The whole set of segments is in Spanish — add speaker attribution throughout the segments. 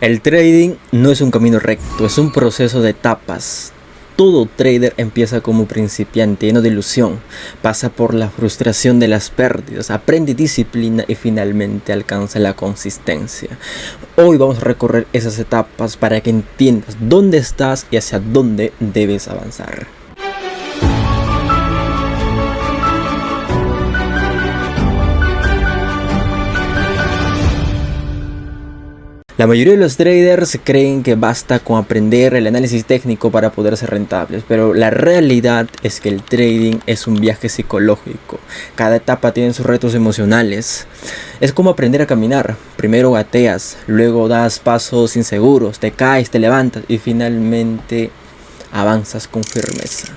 Speaker 1: El trading no es un camino recto, es un proceso de etapas. Todo trader empieza como principiante, lleno de ilusión, pasa por la frustración de las pérdidas, aprende disciplina y finalmente alcanza la consistencia. Hoy vamos a recorrer esas etapas para que entiendas dónde estás y hacia dónde debes avanzar. La mayoría de los traders creen que basta con aprender el análisis técnico para poder ser rentables, pero la realidad es que el trading es un viaje psicológico. Cada etapa tiene sus retos emocionales. Es como aprender a caminar. Primero gateas, luego das pasos inseguros, te caes, te levantas y finalmente avanzas con firmeza.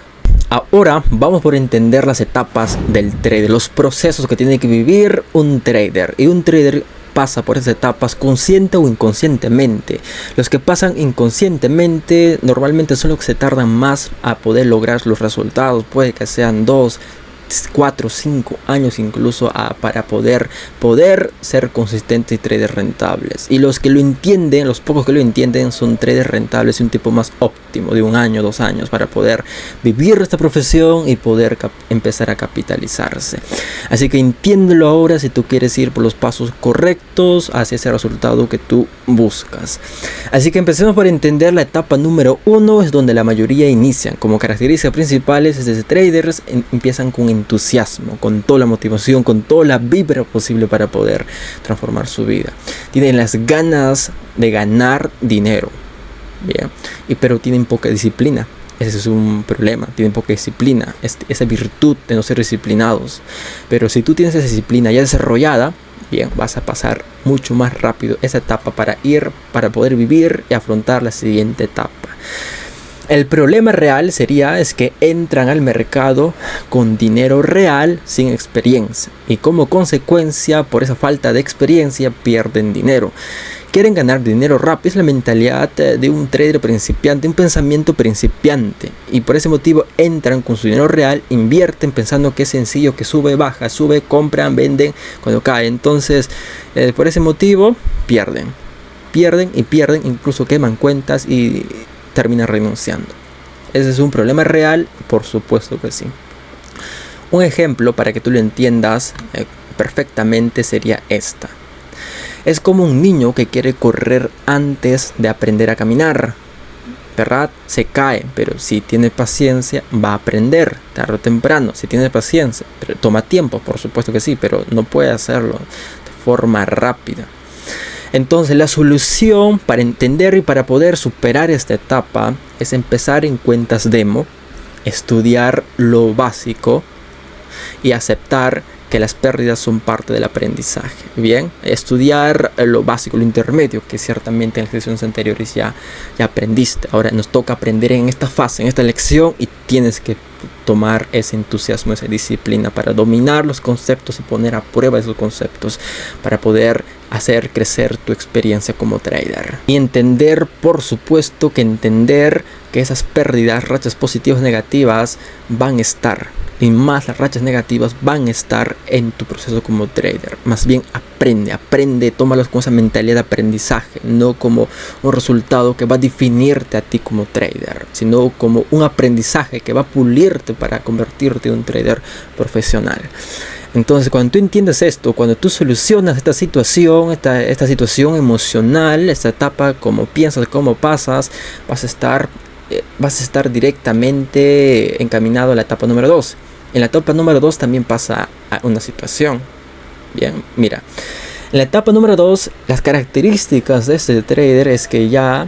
Speaker 1: Ahora vamos por entender las etapas del trader, los procesos que tiene que vivir un trader. Y un trader pasa por esas etapas consciente o inconscientemente. Los que pasan inconscientemente normalmente son los que se tardan más a poder lograr los resultados. Puede que sean 2, 4, 5 años incluso para poder ser consistentes y traders rentables. Y los que lo entienden, los pocos que lo entienden, son traders rentables y un tipo más óptimo de 1 año, 2 años para poder vivir esta profesión y poder empezar a capitalizarse. Así que entiéndelo ahora si tú quieres ir por los pasos correctos hacia ese resultado que tú buscas. Así que empecemos por entender la etapa número 1, es donde la mayoría inician. Como características principales desde traders empiezan con entusiasmo, con toda la motivación, con toda la vibra posible para poder transformar su vida. Tienen las ganas de ganar dinero, ¿bien? Pero tienen poca disciplina. Ese es un problema, tienen poca disciplina, esa virtud de no ser disciplinados. Pero si tú tienes esa disciplina ya desarrollada, bien, vas a pasar mucho más rápido esa etapa para poder vivir y afrontar la siguiente etapa. El problema real es que entran al mercado con dinero real sin experiencia y como consecuencia por esa falta de experiencia pierden dinero. Quieren ganar dinero rápido, es la mentalidad de un trader principiante, un pensamiento principiante, y por ese motivo entran con su dinero real, invierten pensando que es sencillo, que sube, baja, sube, compran, venden cuando cae. Entonces por ese motivo pierden, incluso queman cuentas y termina renunciando. Ese es un problema real, por supuesto que sí. Un ejemplo para que tú lo entiendas perfectamente sería esta. Es como un niño que quiere correr antes de aprender a caminar, ¿verdad? Se cae, pero si tiene paciencia va a aprender tarde o temprano. Si tiene paciencia, pero toma tiempo, por supuesto que sí, pero no puede hacerlo de forma rápida. Entonces la solución para entender y para poder superar esta etapa es empezar en cuentas demo, estudiar lo básico y aceptar que las pérdidas son parte del aprendizaje. Bien, estudiar lo básico, lo intermedio, que ciertamente en las lecciones anteriores ya aprendiste. Ahora nos toca aprender en esta fase, en esta lección, y tienes que tomar ese entusiasmo, esa disciplina para dominar los conceptos y poner a prueba esos conceptos para poder hacer crecer tu experiencia como trader. Y entender, por supuesto que esas pérdidas, rachas positivas, negativas van a estar. Y más las rachas negativas van a estar en tu proceso como trader. Más bien aprende, tómalos con esa mentalidad de aprendizaje, no como un resultado que va a definirte a ti como trader, sino como un aprendizaje que va a pulirte para convertirte en un trader profesional. Entonces, cuando tú entiendes esto, cuando tú solucionas esta situación emocional, esta etapa, cómo piensas, cómo pasas, vas a estar directamente encaminado a la etapa número 2. En la etapa número 2 también pasa una situación. Bien, mira. En la etapa número 2, las características de este trader es que ya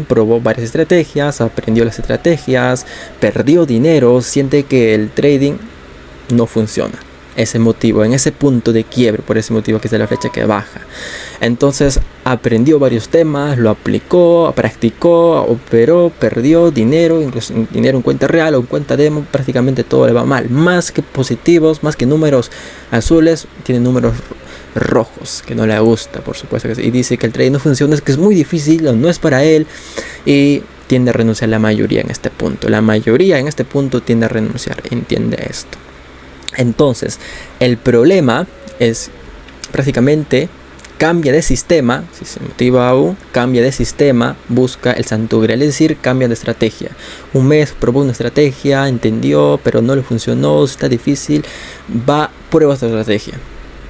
Speaker 1: probó varias estrategias, aprendió las estrategias, perdió dinero, siente que el trading no funciona. En ese punto de quiebre, por ese motivo que es la flecha que baja. Entonces aprendió varios temas, lo aplicó, practicó, operó, perdió dinero, incluso dinero en cuenta real o en cuenta demo, prácticamente todo le va mal. Más que positivos, más que números azules, tiene números rojos que no le gusta, por supuesto que sí. Y dice que el trading no funciona, es que es muy difícil, no es para él, y tiende a renunciar la mayoría en este punto. La mayoría en este punto tiende a renunciar, entiende esto. Entonces, el problema es prácticamente cambia de sistema, si se motiva aún, cambia de sistema, busca el santo grial, es decir, cambia de estrategia. Un mes probó una estrategia, entendió, pero no le funcionó, está difícil, prueba otra estrategia.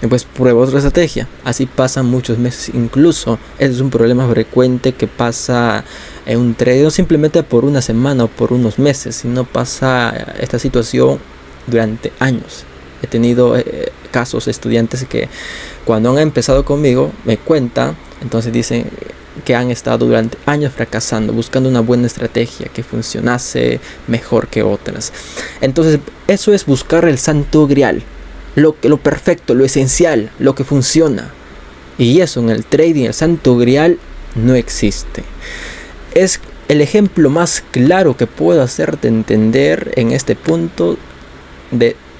Speaker 1: Después prueba otra estrategia. Así pasan muchos meses. Incluso ese es un problema frecuente que pasa en un trade, no simplemente por una semana o por unos meses, sino pasa esta situación durante años. He tenido casos de estudiantes que cuando han empezado conmigo me cuentan, entonces dicen que han estado durante años fracasando, buscando una buena estrategia que funcionase mejor que otras. Entonces eso es buscar el santo grial, lo perfecto, lo esencial, lo que funciona. Y eso en el trading, el santo grial, no existe. Es el ejemplo más claro que puedo hacerte entender en este punto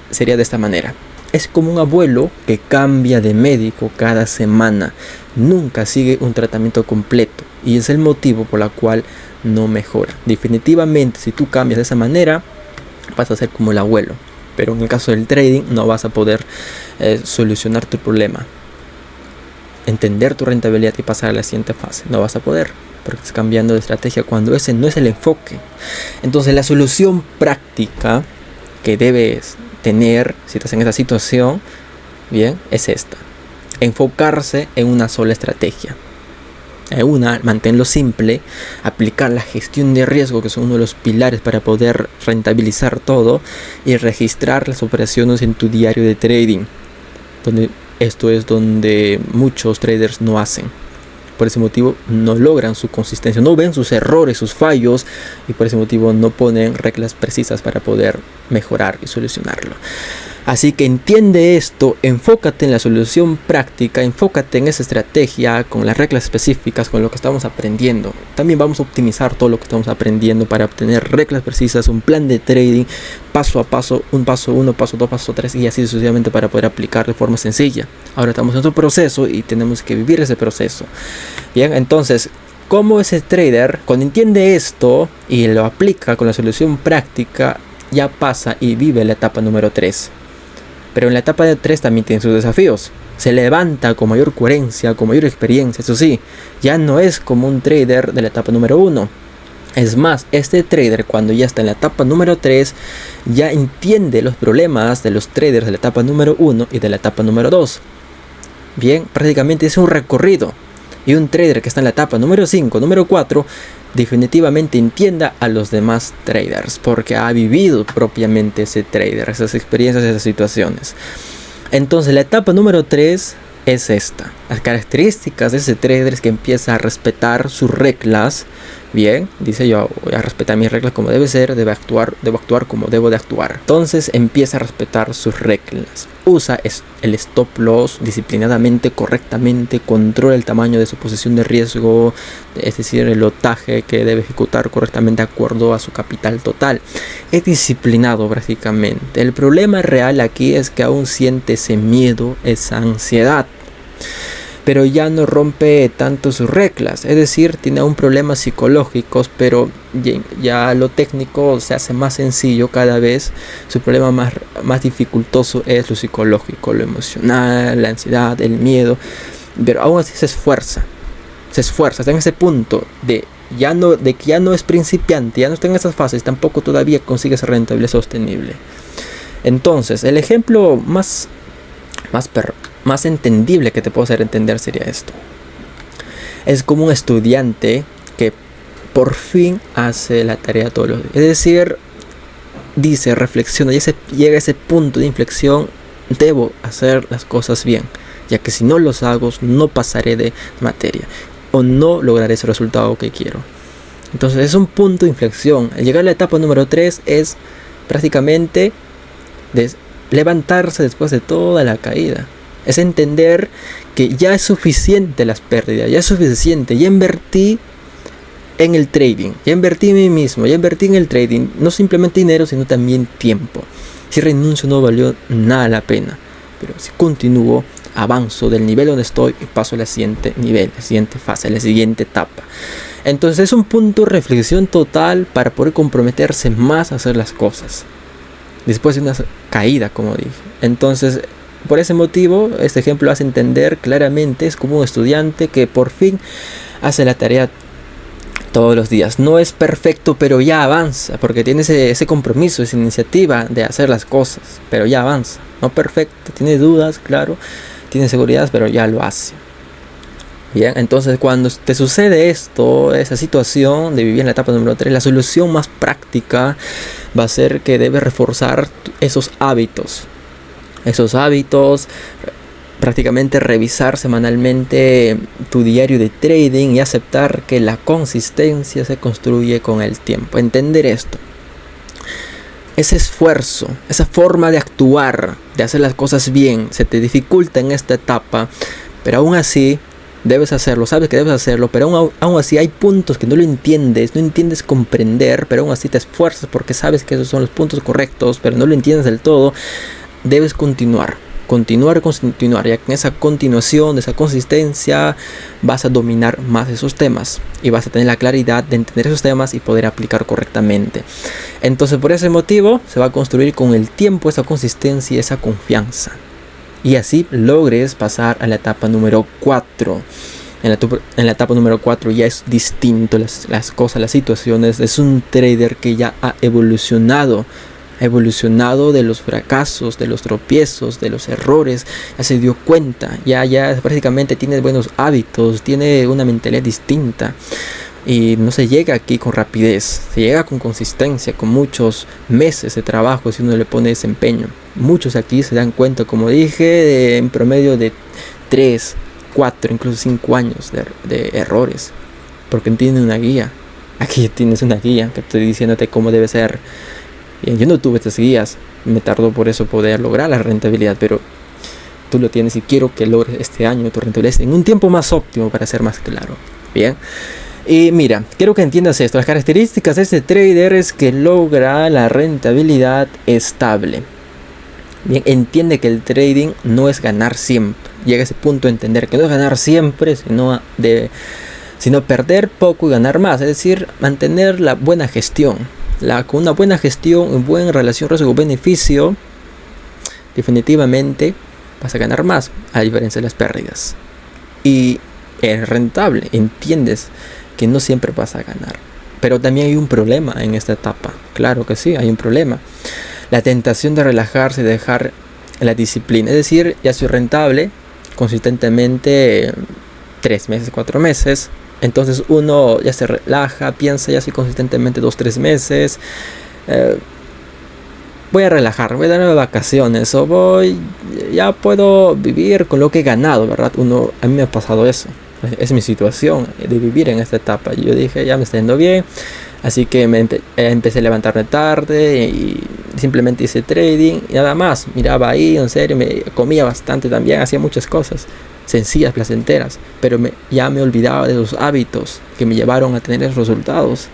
Speaker 1: sería de esta manera. Es como un abuelo que cambia de médico cada semana. Nunca sigue un tratamiento completo. Y es el motivo por el cual no mejora. Definitivamente, si tú cambias de esa manera, vas a ser como el abuelo. Pero en el caso del trading, no vas a poder solucionar tu problema. Entender tu rentabilidad y pasar a la siguiente fase. No vas a poder, porque estás cambiando de estrategia cuando ese no es el enfoque. Entonces, la solución práctica que debes tener si estás en esta situación, bien, es esta: enfocarse en una sola estrategia. Manténlo simple, aplicar la gestión de riesgo, que son uno de los pilares para poder rentabilizar todo, y registrar las operaciones en tu diario de trading, esto es donde muchos traders no hacen. Por ese motivo no logran su consistencia, no ven sus errores, sus fallos, y por ese motivo no ponen reglas precisas para poder mejorar y solucionarlo. Así que entiende esto, enfócate en la solución práctica, enfócate en esa estrategia con las reglas específicas, con lo que estamos aprendiendo. También vamos a optimizar todo lo que estamos aprendiendo para obtener reglas precisas, un plan de trading paso a paso, un paso 1, paso 2, paso 3 y así sucesivamente para poder aplicar de forma sencilla. Ahora estamos en otro proceso y tenemos que vivir ese proceso. Bien, entonces, como ese trader, cuando entiende esto y lo aplica con la solución práctica, ya pasa y vive la etapa número 3. Pero en la etapa de 3 también tiene sus desafíos. Se levanta con mayor coherencia, con mayor experiencia. Eso sí, ya no es como un trader de la etapa número 1. Es más, este trader, cuando ya está en la etapa número 3, ya entiende los problemas de los traders de la etapa número 1 y de la etapa número 2. Bien, prácticamente es un recorrido. Y un trader que está en la etapa número 5, número 4, definitivamente entienda a los demás traders, porque ha vivido propiamente ese trader, esas experiencias, esas situaciones. Entonces la etapa número 3 es esta. Las características de ese trader es que empieza a respetar sus reglas. Bien, dice: yo voy a respetar mis reglas como debe ser, debo actuar como debo de actuar. Entonces empieza a respetar sus reglas. Usa el stop loss disciplinadamente, correctamente, controla el tamaño de su posición de riesgo, es decir, el lotaje que debe ejecutar correctamente de acuerdo a su capital total. Es disciplinado prácticamente. El problema real aquí es que aún siente ese miedo, esa ansiedad, pero ya no rompe tanto sus reglas, es decir, tiene aún problemas psicológicos, pero ya lo técnico se hace más sencillo cada vez. Su problema más dificultoso es lo psicológico, lo emocional, la ansiedad, el miedo, pero aún así se esfuerza, está en ese punto de que ya no es principiante, ya no está en esas fases, tampoco todavía consigue ser rentable, sostenible. Entonces, el ejemplo más entendible que te puedo hacer entender sería esto. Es como un estudiante que por fin hace la tarea todos los días. Es decir, dice, reflexiona, llega a ese punto de inflexión: debo hacer las cosas bien, ya que si no los hago, no pasaré de materia o no lograré ese resultado que quiero. Entonces es un punto de inflexión. Al llegar a la etapa número 3 es prácticamente levantarse después de toda la caída. Es entender que ya es suficiente las pérdidas, ya es suficiente, ya invertí en el trading, ya invertí en mí mismo, ya invertí en el trading, no simplemente dinero, sino también tiempo. Si renuncio no valió nada la pena, pero si continúo, avanzo del nivel donde estoy y paso al siguiente nivel, la siguiente fase, la siguiente etapa. Entonces es un punto de reflexión total para poder comprometerse más a hacer las cosas después de una caída, como dije. Entonces Por ese motivo, este ejemplo hace entender claramente, es como un estudiante que por fin hace la tarea todos los días. No es perfecto, pero ya avanza, porque tiene ese compromiso, esa iniciativa de hacer las cosas, pero ya avanza. No perfecto, tiene dudas, claro, tiene seguridad, pero ya lo hace. Bien, entonces cuando te sucede esto, esa situación de vivir en la etapa número 3, la solución más práctica va a ser que debes reforzar esos hábitos. Prácticamente revisar semanalmente tu diario de trading y aceptar que la consistencia se construye con el tiempo. Entender esto. Ese esfuerzo, esa forma de actuar, de hacer las cosas bien, se te dificulta en esta etapa, pero aún así debes hacerlo, sabes que debes hacerlo, pero aún así hay puntos que no entiendes comprender, pero aún así te esfuerzas porque sabes que esos son los puntos correctos, pero no lo entiendes del todo. Debes continuar, ya que en esa continuación, de esa consistencia, vas a dominar más esos temas y vas a tener la claridad de entender esos temas y poder aplicar correctamente. Entonces, por ese motivo, se va a construir con el tiempo esa consistencia y esa confianza. Y así logres pasar a la etapa número 4. En la etapa número 4 ya es distinto las cosas, las situaciones. Es un trader que ya ha evolucionado de los fracasos, de los tropiezos, de los errores. Ya se dio cuenta, ya prácticamente tiene buenos hábitos, tiene una mentalidad distinta. Y no se llega aquí con rapidez, se llega con consistencia, con muchos meses de trabajo si uno le pone desempeño. Muchos aquí se dan cuenta, como dije, en promedio de 3, 4, incluso 5 años de errores, porque tienen una guía. Aquí tienes una guía que estoy diciéndote cómo debe ser. Bien, yo no tuve estas guías, me tardó por eso poder lograr la rentabilidad, pero tú lo tienes y quiero que logres este año tu rentabilidad en un tiempo más óptimo, para ser más claro. Bien. Y mira, quiero que entiendas esto. Las características de este trader es que logra la rentabilidad estable. Bien, entiende que el trading no es ganar siempre. Llega a ese punto de entender que no es ganar siempre, sino perder poco y ganar más. Es decir, mantener la buena gestión. Con una buena gestión, en buena relación riesgo-beneficio, definitivamente vas a ganar más, a diferencia de las pérdidas. Y es rentable, entiendes que no siempre vas a ganar. Pero también hay un problema en esta etapa. Claro que sí, hay un problema. La tentación de relajarse y dejar la disciplina. Es decir, ya soy rentable consistentemente 3 meses, 4 meses. Entonces uno ya se relaja, piensa, ya soy consistentemente 2-3 meses. Voy a relajar, voy a darme vacaciones o ya puedo vivir con lo que he ganado, ¿verdad? A mí me ha pasado eso. Es mi situación de vivir en esta etapa. Yo dije, ya me está yendo bien, así que empecé a levantarme tarde y simplemente hice trading y nada más. Miraba ahí, en serio, me comía bastante también, hacía muchas cosas sencillas, placenteras, pero ya me olvidaba de los hábitos que me llevaron a tener esos resultados.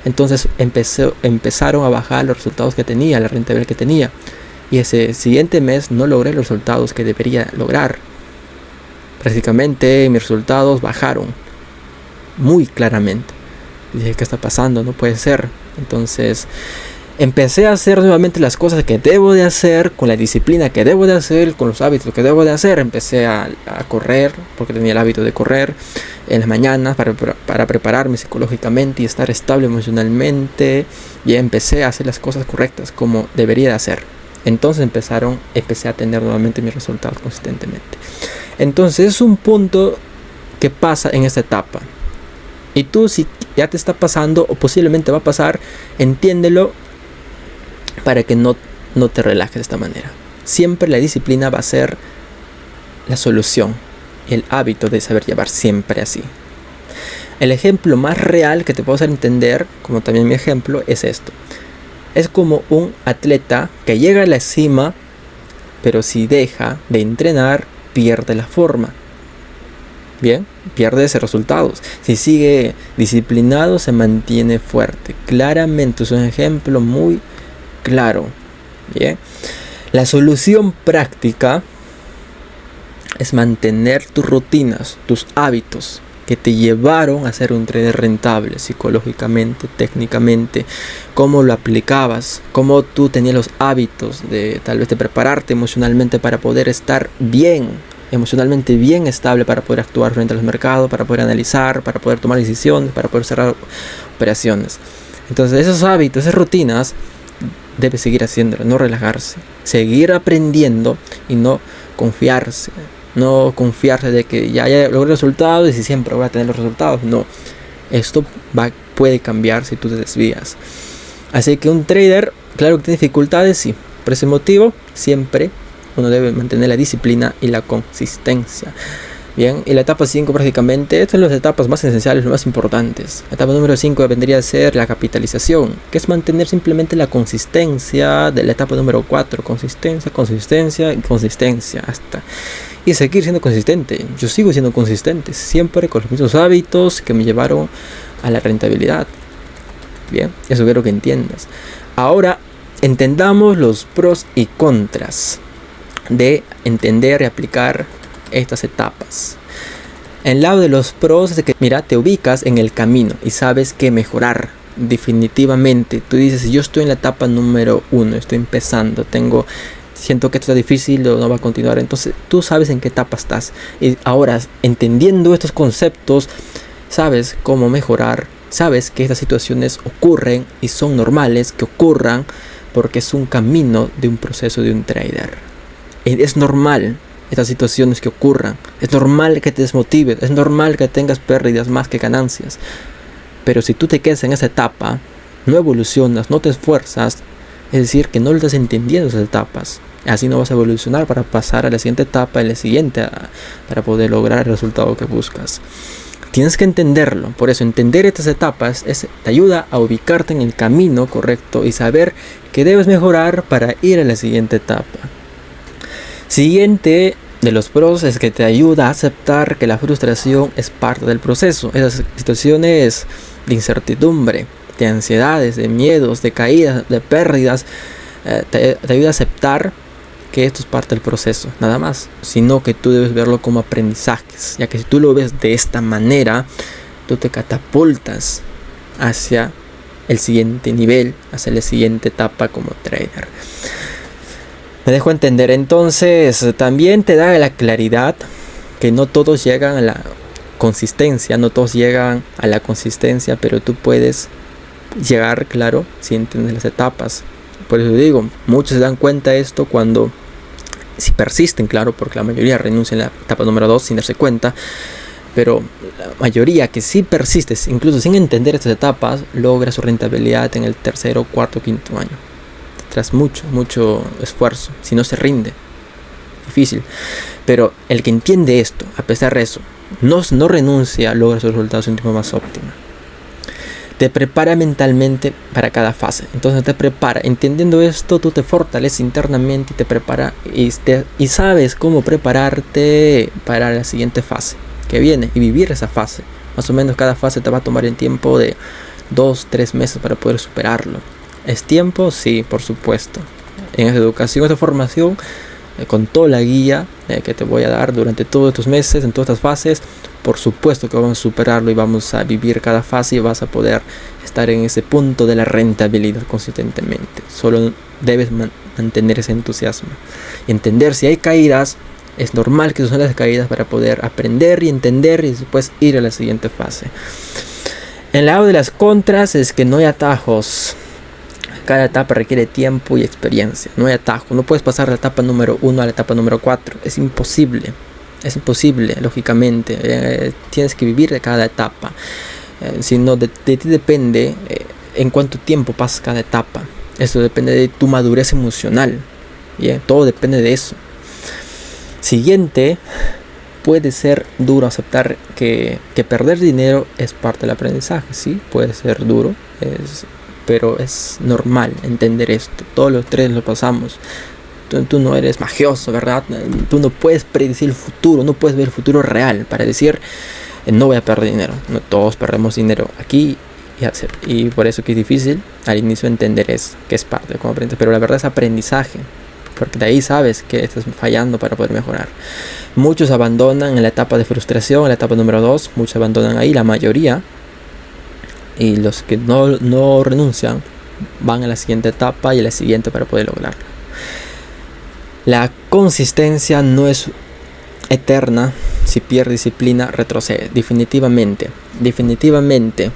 Speaker 1: Entonces empezaron a bajar los resultados que tenía, la rentabilidad que tenía, y ese siguiente mes no logré los resultados que debería lograr. Prácticamente mis resultados bajaron muy claramente. Dije, ¿qué está pasando? No puede ser. Entonces empecé a hacer nuevamente las cosas que debo de hacer, con la disciplina que debo de hacer, con los hábitos que debo de hacer. Empecé a correr, porque tenía el hábito de correr en las mañanas para prepararme psicológicamente y estar estable emocionalmente. Y empecé a hacer las cosas correctas como debería de hacer. Entonces empecé a tener nuevamente mis resultados consistentemente. Entonces es un punto que pasa en esta etapa. Y tú, si ya te está pasando o posiblemente va a pasar, entiéndelo para que no te relajes de esta manera. Siempre la disciplina va a ser la solución. El hábito de saber llevar siempre así. El ejemplo más real que te puedo hacer entender, como también mi ejemplo, es esto. Es como un atleta que llega a la cima, pero si deja de entrenar, pierde la forma. Bien, pierde esos resultados. Si sigue disciplinado, se mantiene fuerte. Claramente es un ejemplo muy claro. Bien, la solución práctica es mantener tus rutinas, tus hábitos que te llevaron a ser un trader rentable psicológicamente, técnicamente, cómo lo aplicabas, cómo tú tenías los hábitos de tal vez de prepararte emocionalmente para poder estar bien, emocionalmente bien estable, para poder actuar frente a los mercados, para poder analizar, para poder tomar decisiones, para poder cerrar operaciones. Entonces esos hábitos, esas rutinas, debes seguir haciéndolo, no relajarse, seguir aprendiendo y no confiarse. No confiarse de que ya logré resultados y siempre voy a tener los resultados. No, esto puede cambiar si tú te desvías. Así que un trader, claro que tiene dificultades, sí. Por ese motivo, siempre uno debe mantener la disciplina y la consistencia. Bien, y la etapa 5 prácticamente, estas son las etapas más esenciales, las más importantes. La etapa número 5 vendría a ser la capitalización, que es mantener simplemente la consistencia de la etapa número 4. Consistencia, consistencia y consistencia hasta... Y seguir siendo consistente. Yo sigo siendo consistente, siempre con los mismos hábitos que me llevaron a la rentabilidad. Bien, eso quiero que entiendas. Ahora, entendamos los pros y contras de entender y aplicar estas etapas. El lado de los pros es que, mira, te ubicas en el camino y sabes que mejorar. Definitivamente, tú dices, yo estoy en la etapa número 1, estoy empezando, siento que esto está difícil o no va a continuar. Entonces tú sabes en qué etapa estás. Y ahora, entendiendo estos conceptos, sabes cómo mejorar. Sabes que estas situaciones ocurren y son normales que ocurran porque es un camino de un proceso de un trader. Es normal estas situaciones que ocurran. Es normal que te desmotives. Es normal que tengas pérdidas más que ganancias. Pero si tú te quedas en esa etapa, no evolucionas, no te esfuerzas, es decir, que no lo estás entendiendo esas etapas. Así no vas a evolucionar para pasar a la siguiente etapa, a la siguiente, para poder lograr el resultado que buscas. Tienes que entenderlo. Por eso, entender estas etapas te ayuda a ubicarte en el camino correcto y saber que debes mejorar para ir a la siguiente etapa. Siguiente de los pros es que te ayuda a aceptar que la frustración es parte del proceso. Esas situaciones de incertidumbre, de ansiedades, de miedos, de caídas, de pérdidas, te ayuda a aceptar que esto es parte del proceso, nada más, sino que tú debes verlo como aprendizajes, ya que si tú lo ves de esta manera, tú te catapultas hacia el siguiente nivel, hacia la siguiente etapa como trader. Me dejo entender. Entonces también te da la claridad que no todos llegan a la consistencia, pero tú puedes llegar, claro, si entiendes las etapas. Por eso digo, muchos se dan cuenta de esto cuando, si persisten, claro, porque la mayoría renuncia en la etapa número 2 sin darse cuenta, pero la mayoría que sí persistes, incluso sin entender estas etapas, logra su rentabilidad en el tercero, cuarto, quinto año, tras mucho esfuerzo, si no se rinde, difícil. Pero el que entiende esto, a pesar de eso, no renuncia, logra sus resultados en tiempo más óptimo. Te prepara mentalmente para cada fase. Entonces te prepara. Entendiendo esto, tú te fortaleces internamente y te prepara y sabes cómo prepararte para la siguiente fase que viene y vivir esa fase. Más o menos cada fase te va a tomar el tiempo de 2-3 meses para poder superarlo. ¿Es tiempo? Sí, por supuesto. En esta educación, esta formación, con toda la guía que te voy a dar durante todos estos meses, en todas estas fases, por supuesto que vamos a superarlo y vamos a vivir cada fase y vas a poder estar en ese punto de la rentabilidad consistentemente. Solo debes mantener ese entusiasmo. Entender si hay caídas, es normal que son las caídas para poder aprender y entender y después ir a la siguiente fase. En el lado de las contras es que no hay atajos. Cada etapa requiere tiempo y experiencia. No hay atajo. No puedes pasar de la etapa número 1 a la etapa número 4. Es imposible. Es imposible, lógicamente. Tienes que vivir de cada etapa. Sino de ti depende en cuánto tiempo pasas cada etapa. Eso depende de tu madurez emocional. ¿Bien? Todo depende de eso. Siguiente, puede ser duro aceptar que perder dinero es parte del aprendizaje. Sí, puede ser duro. Pero es normal entender esto. Todos los tres lo pasamos. Tú no eres magioso, ¿verdad? Tú no puedes predecir el futuro. No puedes ver el futuro real para decir no voy a perder dinero. No, todos perdemos dinero aquí y por eso que es difícil al inicio entender eso, que es parte de cómo aprendes. Pero la verdad es aprendizaje. porque de ahí sabes que estás fallando para poder mejorar. Muchos abandonan en la etapa de frustración, en la etapa número 2, muchos abandonan ahí, la mayoría. Y los que no renuncian van a la siguiente etapa y a la siguiente para poder lograrlo. La consistencia no es eterna. Si pierdes disciplina, retrocede. Definitivamente,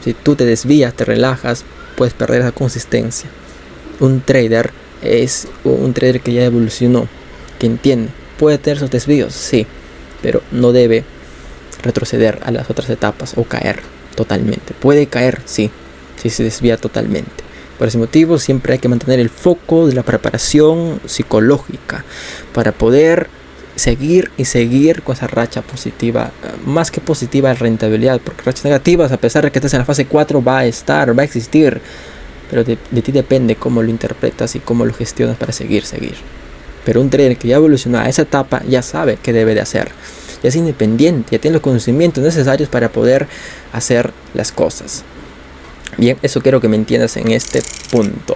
Speaker 1: si tú te desvías, te relajas, puedes perder esa consistencia. Un trader es un trader que ya evolucionó, que entiende. Puede tener sus desvíos, sí, pero no debe retroceder a las otras etapas o caer totalmente. Puede caer, sí, si se desvía totalmente. Por ese motivo siempre hay que mantener el foco de la preparación psicológica para poder seguir con esa racha positiva, más que positiva de rentabilidad, porque rachas negativas, a pesar de que estés en la fase 4, va a existir, pero de ti depende cómo lo interpretas y cómo lo gestionas para seguir. Pero un trader que ya evolucionó a esa etapa ya sabe qué debe de hacer, ya es independiente, ya tiene los conocimientos necesarios para poder hacer las cosas. Bien, eso quiero que me entiendas en este punto.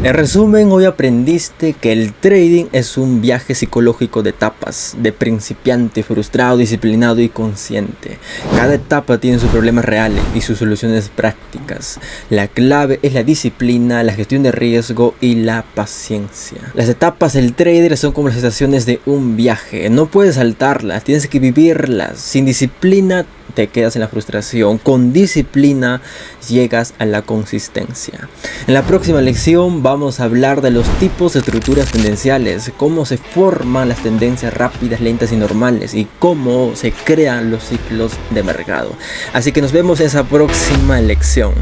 Speaker 1: En resumen, hoy aprendiste que el trading es un viaje psicológico de etapas, de principiante, frustrado, disciplinado y consciente. Cada etapa tiene sus problemas reales y sus soluciones prácticas. La clave es la disciplina, la gestión de riesgo y la paciencia. Las etapas del trader son como las estaciones de un viaje. No puedes saltarlas, tienes que vivirlas. Sin disciplina te quedas en la frustración. Con disciplina llegas a la consistencia. En la próxima lección vamos a hablar de los tipos de estructuras tendenciales, cómo se forman las tendencias rápidas, lentas y normales y cómo se crean los ciclos de mercado. Así que nos vemos en esa próxima lección.